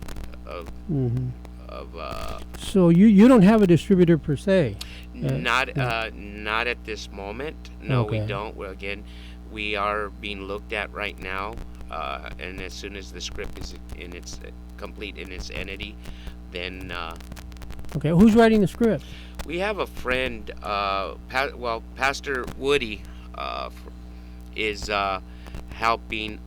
So you don't have a distributor per se? Not at this moment. No, we Okay. don't. Well, again, we are being looked at right now, and as soon as the script is in its complete in its entity, then Okay, who's writing the script? we have a friend. Pastor Woody is helping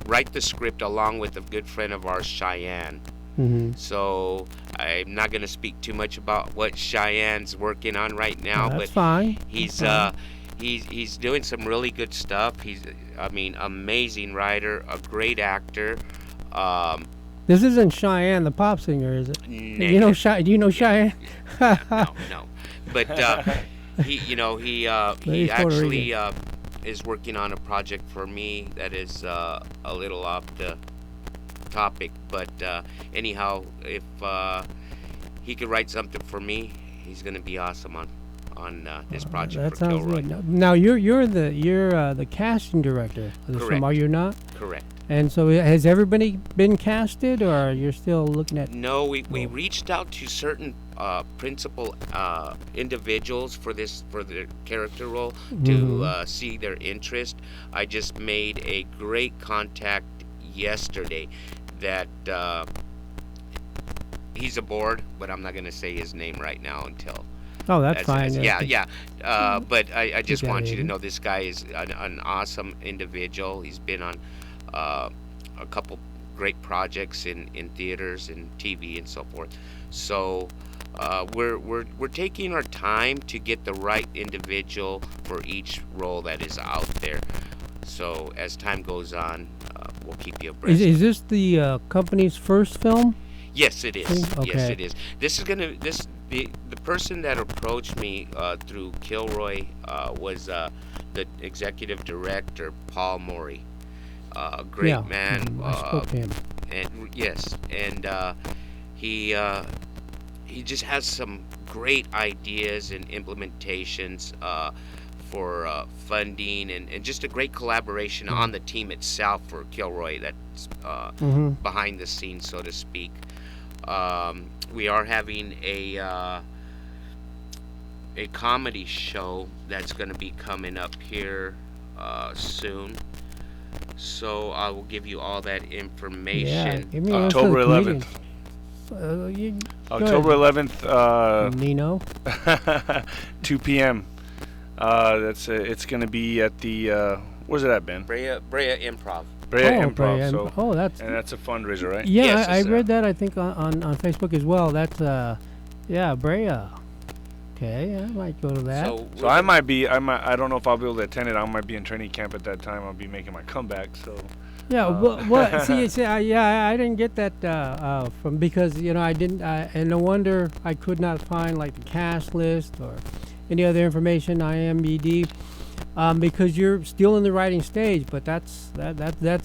write the script along with a good friend of ours, Cheyenne. Mhm. So I'm not going to speak too much about what Cheyenne's working on right now, That's but fine. he's That's he's doing some really good stuff. He's, I mean, amazing writer, a great actor. This isn't Cheyenne, the pop singer, is it? You know Do you know Cheyenne? No. But he He's Puerto actually is working on a project for me that is a little off the topic. But anyhow, if he could write something for me, he's going to be awesome on this project That for sounds Kilroy. good. Now you're the casting director of the film, Correct. are you not? Correct. And so has everybody been casted, or you're still looking at? No, we reached out to certain principal individuals for the character role to see their interest. I just made a great contact yesterday that he's aboard, but I'm not going to say his name right now until. Oh, that's fine. But I just got want you it. to know this guy is an awesome individual. He's been on a couple great projects in theaters and TV and so forth. So we're taking our time to get the right individual for each role that is out there. So as time goes on, we'll keep you abreast. Is this the company's first film? Yes, it is. Okay. Yes, it is. This is the person that approached me through Kilroy was the executive director, Paul Morey. Great Yeah, man. I spoke to him. And yes, and he just has some great ideas and implementations for funding and just a great collaboration on the team itself for Kilroy that's behind the scenes, so to speak. We are having a comedy show that's going to be coming up here soon. So I will give you all that information. Give me a list of October the 11th. Go October ahead. 11th. Nino. 2 p.m. It's going to be at the where's it at, Ben? Brea Improv. Brea Improv. Brea So, that's and that's a fundraiser, right? Yeah, Yes, I it's, read that. I think on Facebook as well. That's Brea. Okay, I might go to that. So I don't know if I'll be able to attend it. I might be in training camp at that time. I'll be making my comeback. So. Yeah, what? See, I didn't get that from because I didn't, and no wonder I could not find like the cast list or any other information IMDb, because you're still in the writing stage. But that's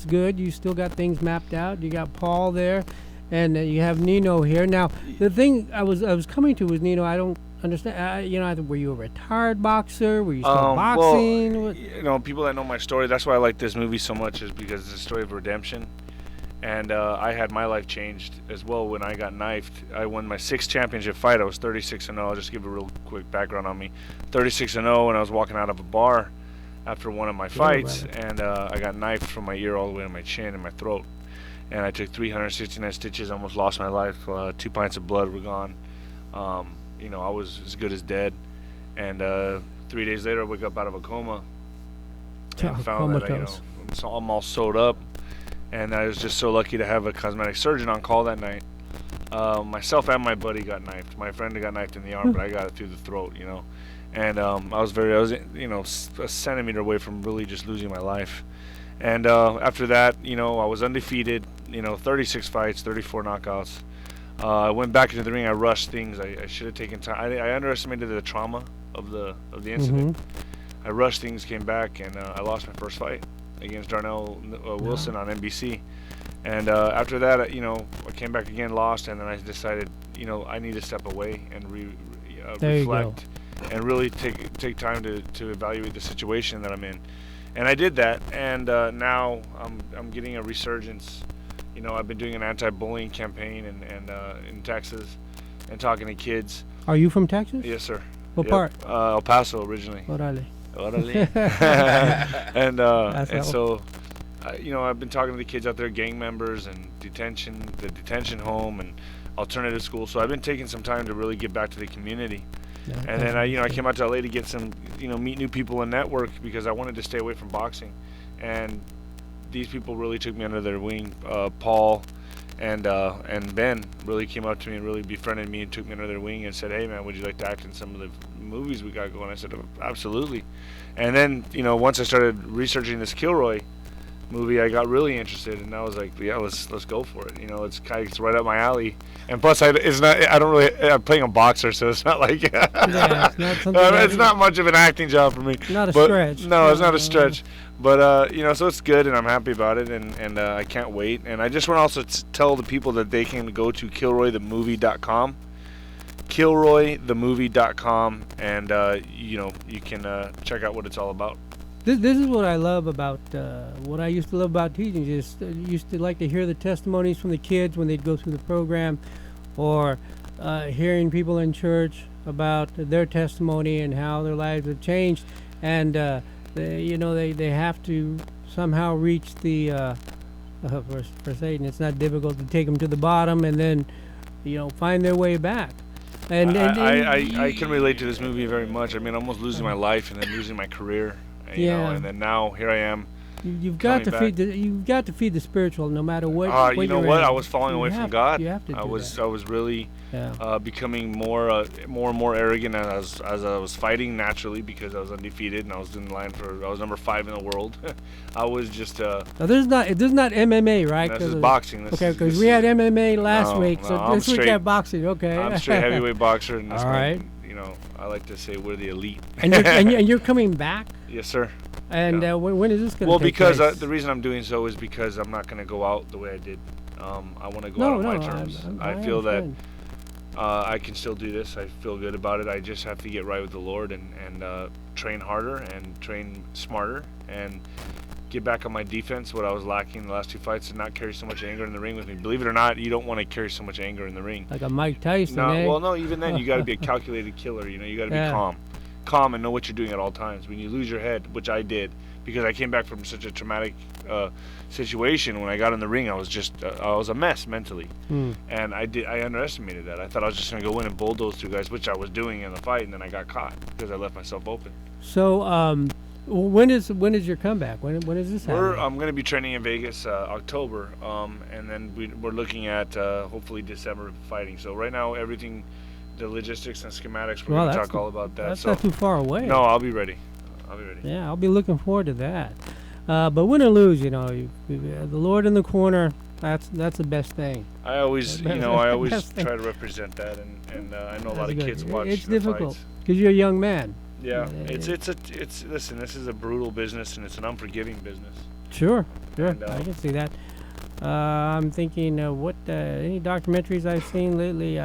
good. You still got things mapped out. You got Paul there, and you have Nino here. Now the thing I was coming to was Nino. I don't understand. Were you a retired boxer? Were you still boxing? Well, people that know my story, that's why I like this movie so much, is because it's a story of redemption. And I had my life changed as well when I got knifed. I won my 6th championship fight. I was 36-0. I'll just give a real quick background on me. 36-0, and I was walking out of a bar after one of my fights, and I got knifed from my ear all the way to my chin and my throat. And I took 369 stitches, almost lost my life. 2 pints of blood were gone. I was as good as dead. And 3 days later, I woke up out of a coma and found that I'm all sewed up. And I was just so lucky to have a cosmetic surgeon on call that night. Myself and my buddy got knifed. My friend got knifed in the arm, but I got it through the throat, And I was a centimeter away from really just losing my life. And after that, I was undefeated. 36 fights, 34 knockouts. I went back into the ring. I rushed things. I should have taken time. I underestimated the trauma of the incident. I rushed things, came back, and I lost my first fight against Darnell Wilson on NBC. And after that, I came back again, lost, and then I decided, I need to step away and reflect and really take time to evaluate the situation that I'm in. And I did that, and now I'm getting a resurgence. I've been doing an anti-bullying campaign and in Texas and talking to kids. Are you from Texas? Yes, sir. What part? El Paso originally. Orale. And so, I've been talking to the kids out there, gang members and the detention home and alternative school. So I've been taking some time to really get back to the community. Yeah, and then I came out to LA to get some, meet new people and network because I wanted to stay away from boxing. And these people really took me under their wing. Paul and Ben really came up to me and really befriended me and took me under their wing and said, "Hey man, would you like to act in some of the movies we got going?" I said, "Absolutely." And then once I started researching this Kilroy movie, I got really interested, and I was like, "Yeah, let's go for it." It's right up my alley. And plus, I'm playing a boxer, so it's not like it's not much of an acting job for me. Not a stretch. No, it's not a stretch. But so it's good, and I'm happy about it, and I can't wait. And I just want to also tell the people that they can go to KilroyTheMovie.com, KilroyTheMovie.com, and you can check out what it's all about. This is what I love about what I used to love about teaching. Used to like to hear the testimonies from the kids when they'd go through the program, or hearing people in church about their testimony and how their lives have changed, and they have to somehow reach the for Satan. It's not difficult to take them to the bottom and then find their way back. And I can relate to this movie very much. I mean, almost losing my life and then losing my career. And then now here I am. You've got to feed the spiritual, no matter what. You know what? I was falling away from God. You have to I was really becoming more and more arrogant as I was fighting naturally because I was undefeated and I was in line I was number 5 in the world. I was just. Now, there's not MMA, right? This is boxing. Because we had MMA last week, so this week we have boxing. Okay. I'm a straight heavyweight boxer, and all right. I like to say we're the elite. and you're coming back? Yes, sir. And when is this going to take place? Well, because the reason I'm doing so is because I'm not going to go out the way I did. I want to go out on my terms. I feel that I can still do this. I feel good about it. I just have to get right with the Lord and train harder and train smarter and get back on my defense, what I was lacking in the last 2 fights, and not carry so much anger in the ring with me. Believe it or not, you don't want to carry so much anger in the ring. Like a Mike Tyson, No, even then, you got to be a calculated killer. You got to be calm and know what you're doing at all times. When you lose your head, which I did, because I came back from such a traumatic situation. When I got in the ring, I was a mess mentally, and I underestimated that. I thought I was just going to go in and bulldoze 2 guys, which I was doing in the fight, and then I got caught because I left myself open. So, when is your comeback? When is this happening? I'm going to be training in Vegas October, and then we're looking at hopefully December fighting. So right now, everything, the logistics and schematics, we're going to talk all about that. That's not too far away. No, I'll be ready. Yeah, I'll be looking forward to that. But win or lose, the Lord in the corner. That's the best thing. I always try to represent that, and I know a lot of kids watch. It's difficult because you're a young man. Yeah, listen, this is a brutal business and it's an unforgiving business. Sure, and, I can see that. I'm thinking what any documentaries I've seen lately.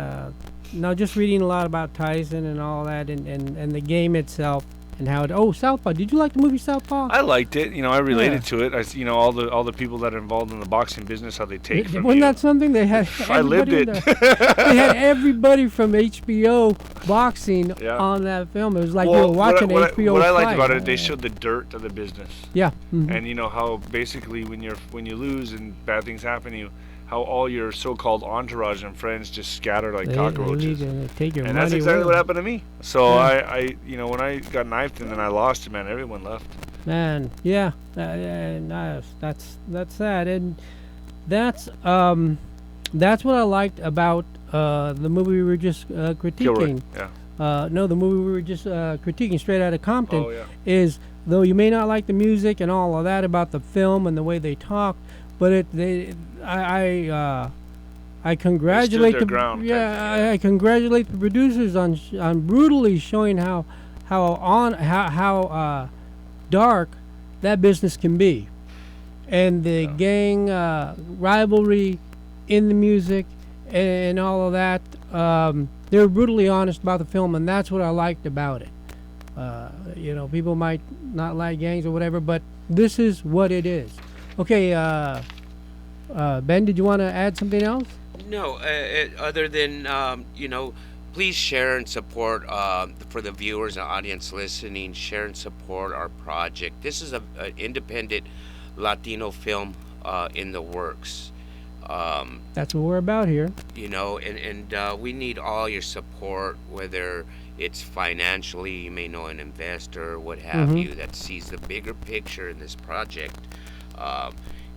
No, just reading a lot about Tyson and all that, and the game itself. And how Southpaw. Did you like the movie Southpaw? I liked it. I related to it. All the people that are involved in the boxing business, how they take from Wasn't that something they had? I lived it. They had everybody from HBO boxing on that film. It was like you were watching HBO. What I liked about it, they showed the dirt of the business. Yeah. Mm-hmm. And how basically when you lose and bad things happen to you, how all your so-called entourage and friends just scatter like cockroaches. Take your and money that's exactly away. what happened to me. So I when I got knifed and then I lost, man, everyone left. Man, yeah, that's sad, and that's what I liked about the movie we were just critiquing. Yeah. No, the movie we were just critiquing, Straight Outta Compton, Oh, yeah. is though you may not like the music and all of that about the film and the way they talk. But I congratulate I congratulate the producers on brutally showing how dark that business can be, and the gang rivalry in the music and all of that. They were brutally honest about the film, and that's what I liked about it. People might not like gangs or whatever, but this is what it is. Okay, Ben, did you want to add something else? No, other than, please share and support, for the viewers and audience listening, share and support our project. This is an independent Latino film in the works. That's what we're about here. And we need all your support, whether it's financially, you may know an investor, what have you, that sees the bigger picture in this project.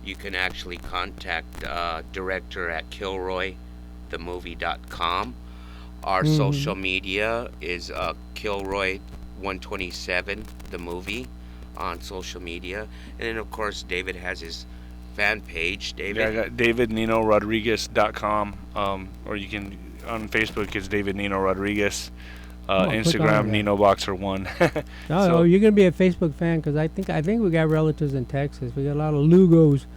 You can actually contact director at KilroyTheMovie.com. Our social media is Kilroy127, the movie, on social media. And then, of course, David has his fan page. David? Yeah, I got DavidNinoRodriguez.com. Or you can, on Facebook, it's David Nino Rodriguez. Instagram, NinoBoxer1. You're gonna be a Facebook fan because I think we got relatives in Texas. We got a lot of Lugos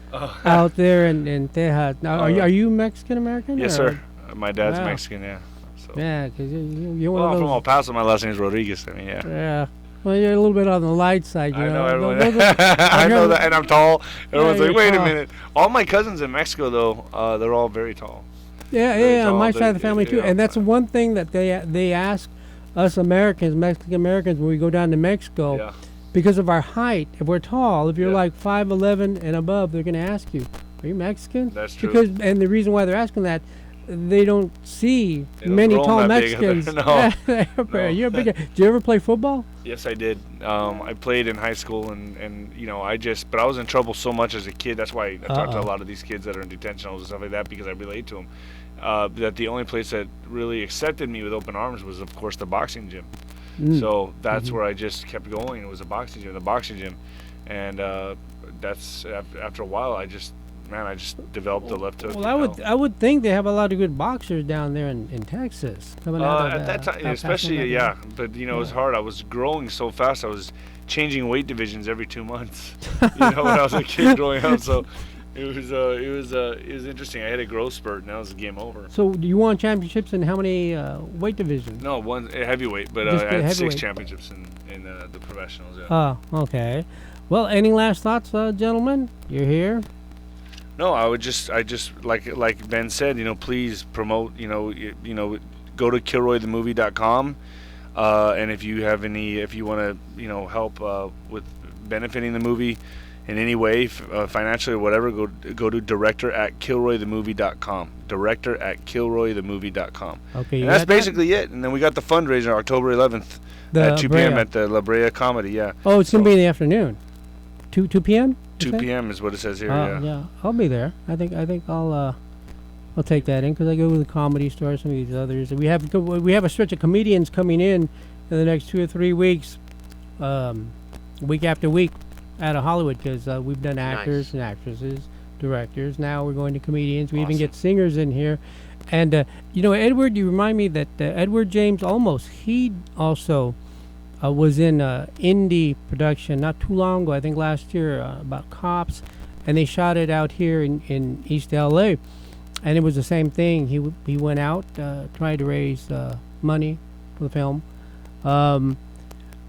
out there in Tejas. Now, are you Mexican American? Yes, sir. My dad's Mexican. Yeah. So. Yeah, because you're one of those. I'm from El Paso. My last name is Rodriguez. I mean, yeah. Yeah. Well, you're a little bit on the light side. I know everyone. I know that, and I'm tall. Everyone's like, wait a minute. All my cousins in Mexico, though, they're all very tall. Yeah, on my side of the family too, and that's one thing that they ask us Americans, Mexican Americans, when we go down to Mexico, because of our height. If we're tall, if you're like 5'11" and above, they're going to ask you, "Are you Mexican?" That's true. And the reason why they're asking that, they don't see many tall Mexicans. No. You're big. Did you ever play football? Yes, I did. I played in high school, and but I was in trouble so much as a kid. That's why I talked to a lot of these kids that are in detention and stuff like that, because I relate to them. That the only place that really accepted me with open arms was, of course, the boxing gym. So that's where I just kept going. It was the boxing gym, and that's after a while, I just developed a left hook. Well, I would think they have a lot of good boxers down there in Texas. Coming out of at that time, especially but it was hard. I was growing so fast. I was changing weight divisions every 2 months. When I was a kid growing up, so. It was interesting. I had a growth spurt, and that was the game over. So, you won championships in how many weight divisions? No, one heavyweight, but I had 6 championships in the professionals. Yeah. Oh, okay. Well, any last thoughts, gentlemen? You're here. No, I just like Ben said, please promote. Go to KilroyTheMovie.com, and if you want to help with benefiting the movie in any way, financially or whatever, go to director at KilroyTheMovie.com. Director at KilroyTheMovie.com. Okay, and that's basically it. And then we got the fundraiser October 11th at 2 p.m. at the La Brea Comedy. Yeah. Oh, it's gonna be in the afternoon. 2 p.m. 2 p.m. is what it says here. Yeah, I'll be there. I think I'll take that in because I go to the Comedy Store. Some of these others. We have a stretch of comedians coming in the next 2 or 3 weeks, week after week. Out of Hollywood, because we've done actors and actresses, directors. Now we're going to comedians. We even get singers in here. And, Edward, you remind me that Edward James Olmos, he also was in indie production not too long ago, I think last year, about cops. And they shot it out here in East L.A. And it was the same thing. He went out, tried to raise money for the film.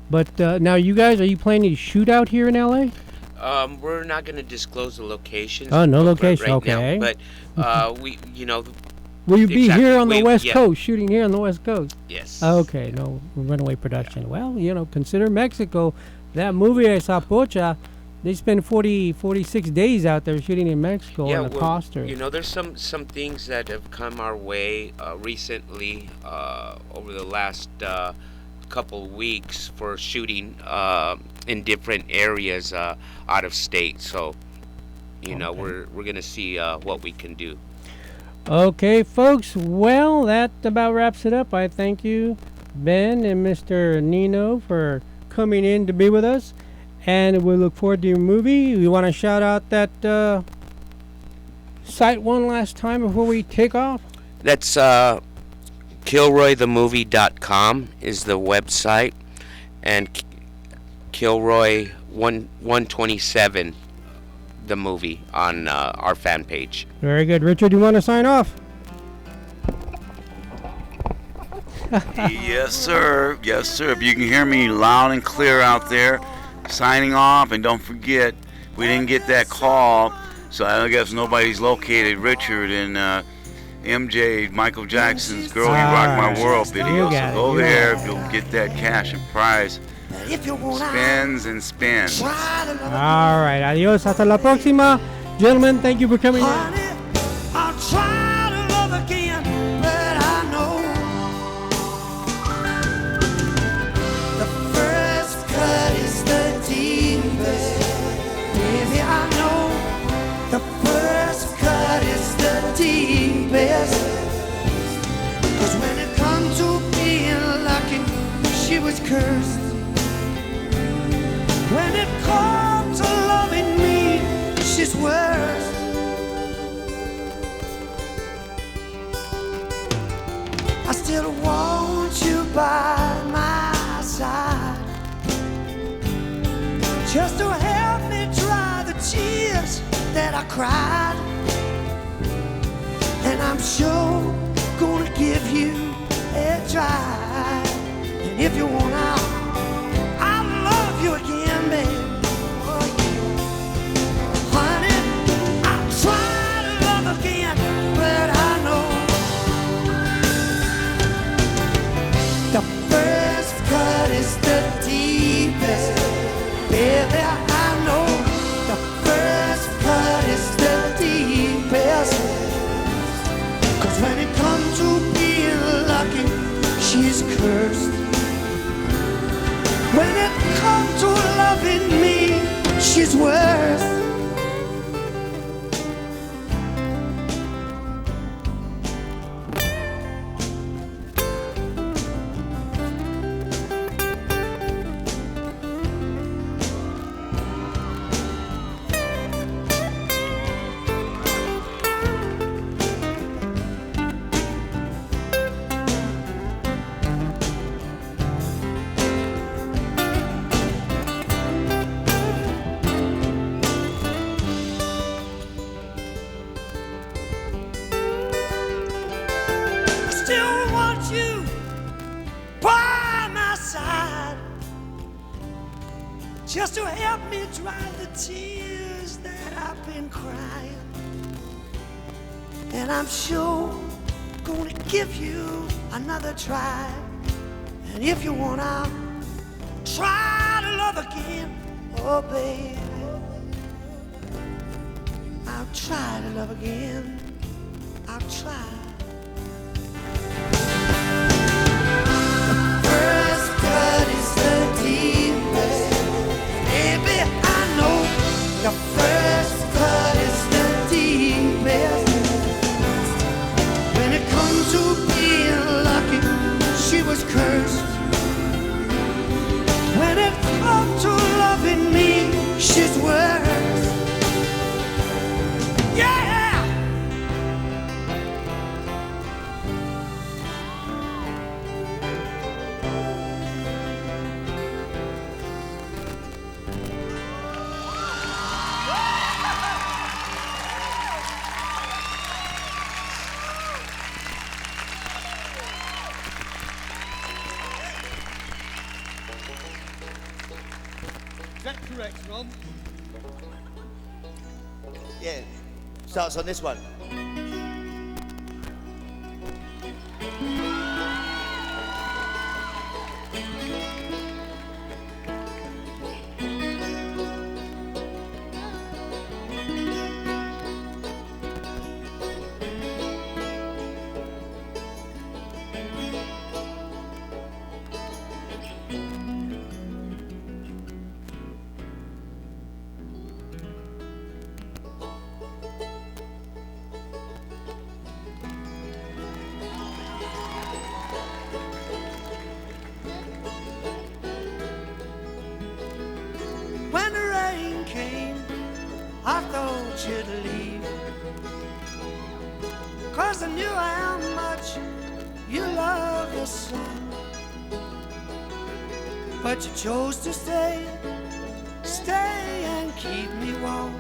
But now, you guys, are you planning to shoot out here in L.A.? We're not going to disclose the locations. Oh, no location. Right okay. Now, but will you be here on the West Coast, shooting here on the West Coast? Yes. Okay. No runaway production. Yeah. Well, consider Mexico. That movie I saw, Pocha. They spend 46 days out there shooting in Mexico on the coaster. There's some things that have come our way recently over the last couple weeks for shooting in different areas out of state. So, we're going to see what we can do. Okay, folks. Well, that about wraps it up. I thank you, Ben and Mr. Nino, for coming in to be with us. And we look forward to your movie. We want to shout out that site one last time before we take off. That's KilroyTheMovie.com is the website, and Kilroy127, the movie on our fan page. Very good. Richard, you want to sign off? Yes, sir. Yes, sir. If you can hear me loud and clear out there, signing off. And don't forget, we didn't get that call, so I guess nobody's located Richard in MJ, Michael Jackson's Girl You Rock My World video. So go there, you'll get that cash and prize. Spins and spins. All right. Adios. Hasta la próxima. Gentlemen, thank you for coming in. I'll try to love again, but I know the first cut is the deepest. Baby, I know the first cut is the deepest. 'Cause when it comes to being lucky, she was cursed. When it comes to loving me, she's worse. I still want you by my side, just to help me dry the tears that I cried. And I'm sure gonna give you a try. And if you want out, I'll love you again, babe. Oh, yeah. Honey, I'll try to love again, but I know the first cut is the deepest. Baby, I know the first cut is the deepest. 'Cause when it comes to being lucky, she's cursed. When it comes to loving me, she's worse. Still want you by my side, just to help me dry the tears that I've been crying. And I'm sure gonna give you another try. And if you want, I'll try to love again. Oh, baby, I'll try to love again. I'll try. First cut is the deepest. Baby, I know the first cut is the deepest. When it comes to being lucky, she was cursed. When it comes to loving me, she's worse. Yeah! Is that correct, Ron? Yeah, starts on this one. When the rain came, I thought you'd leave, 'cause I knew how much you love the sun. But you chose to stay and keep me warm.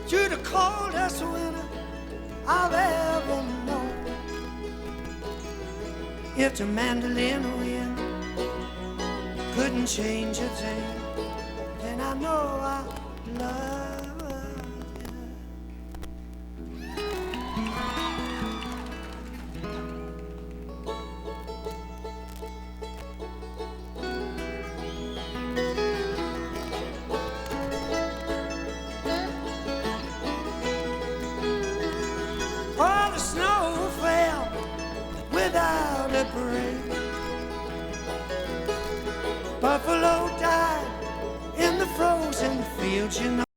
through the coldest winter I've ever known. If the mandolin wind couldn't change a thing, then I know I love you. Oh, the snow fell without a break. Buffalo died in the frozen fields, you know.